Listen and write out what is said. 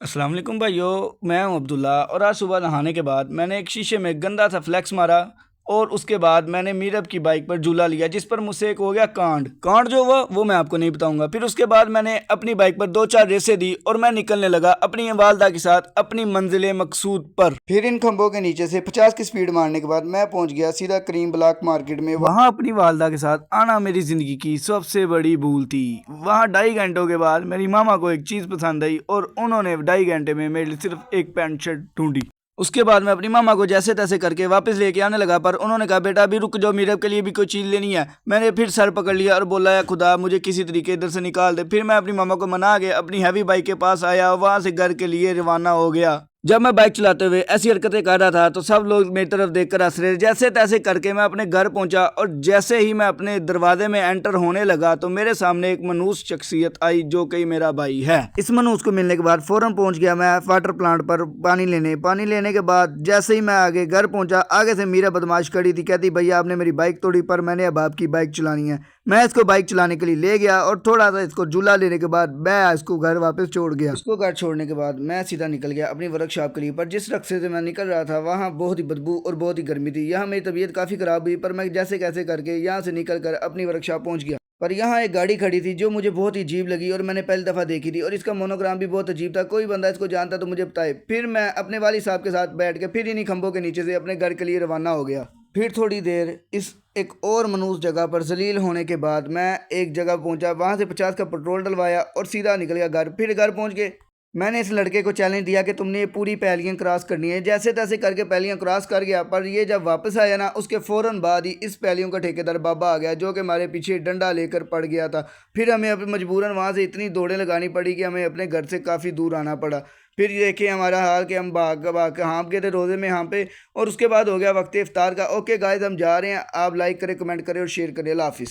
अस्सलाम वालेकुम भाइयों, मैं हूं अब्दुल्ला और आज सुबह नहाने के बाद मैंने एक शीशे में गंदा सा फ्लेक्स मारा और उसके बाद मैंने मीरब की बाइक पर झूला लिया जिस पर मुझसे एक हो गया कांड कांड जो हुआ वो मैं आपको नहीं बताऊंगा। फिर उसके बाद मैंने अपनी बाइक पर दो चार रेसें दी और मैं निकलने लगा अपनी वालदा के साथ अपनी मंजिल मकसूद पर। फिर इन खंभों के नीचे से 50 की स्पीड मारने के बाद मैं पहुंच गया सीधा करीम ब्लॉक मार्केट में। वहां अपनी वालदा के साथ आना मेरी जिंदगी की सबसे बड़ी भूल थी। वहां 2.5 घंटों के बाद मेरी मामा को एक चीज पसंद आई और उन्होंने 2.5 घंटे में मेरे लिए सिर्फ एक पैंट शर्ट ढूंढी। उसके बाद मैं अपनी मामा को जैसे तैसे करके वापस लेके आने लगा पर उन्होंने कहा बेटा अभी रुक जाओ, मीरब के लिए भी कोई चीज़ लेनी है। मैंने फिर सर पकड़ लिया और बोला या खुदा मुझे किसी तरीके इधर से निकाल दे। फिर मैं अपनी मामा को मना के अपनी हैवी बाइक के पास आया, वहां से घर के लिए रवाना हो गया। जब मैं बाइक चलाते हुए ऐसी हरकतें कर रहा था तो सब लोग मेरी तरफ देखकर हंस रहे। जैसे तैसे करके मैं अपने घर पहुंचा और जैसे ही मैं अपने दरवाजे में एंटर होने लगा तो मेरे सामने एक मनूस शख्सियत आई जो कि मेरा भाई है। इस मनूस को मिलने के बाद फौरन पहुंच गया मैं वाटर प्लांट पर पानी लेने के बाद जैसे ही मैं आगे घर पहुंचा, आगे से मीरा बदमाश खड़ी थी, कहती भैया आपने मेरी बाइक तोड़ी पर मैंने अब आपकी बाइक चलानी है। मैं इसको बाइक चलाने के लिए ले गया और थोड़ा सा इसको झूला लेने के बाद मैं इसको घर वापस छोड़ गया। इसको घर छोड़ने के बाद मैं सीधा निकल गया अपनी वर्कशॉप के लिए। पर जिस रस्ते से मैं निकल रहा था वहाँ बहुत ही बदबू और बहुत ही गर्मी थी। यहाँ मेरी तबीयत काफ़ी ख़राब हुई पर मैं जैसे कैसे करके यहाँ से निकल कर अपनी वर्कशॉप पहुँच गया। पर यहाँ एक गाड़ी खड़ी थी जो मुझे बहुत ही अजीब लगी और मैंने पहली दफ़ा देखी थी और इसका मोनोग्राम भी बहुत अजीब था। कोई बंदा इसको जानता तो मुझे बताए। फिर मैं अपने वाली साहब के साथ बैठ के फिर इन्हीं खंभों के नीचे से अपने घर के लिए रवाना हो गया। फिर थोड़ी देर इस एक और मनूस जगह पर जलील होने के बाद मैं एक जगह पहुंचा, वहां से 50 का पेट्रोल डलवाया और सीधा निकल गया घर। फिर घर पहुंच के मैंने इस लड़के को चैलेंज दिया कि तुमने ये पूरी पहलियाँ क्रॉस करनी है। जैसे तैसे करके पहलियाँ क्रॉस कर गया पर ये जब वापस आया ना उसके फ़ौरन बाद ही इस पहलियों का ठेकेदार बाबा आ गया जो कि हमारे पीछे डंडा लेकर पड़ गया था। फिर हमें अब मजबूरन वहाँ से इतनी दौड़ें लगानी पड़ी कि हमें अपने घर से काफ़ी दूर आना पड़ा। फिर देखे हमारा हाल कि हम भाग भाग हाँप गए थे रोज़े में यहाँ पे। और उसके बाद हो गया वक्त इफ्तार का। ओके गाइस हम जा रहे हैं, आप लाइक करें, कमेंट करें और शेयर करें। अल्लाह हाफिज़।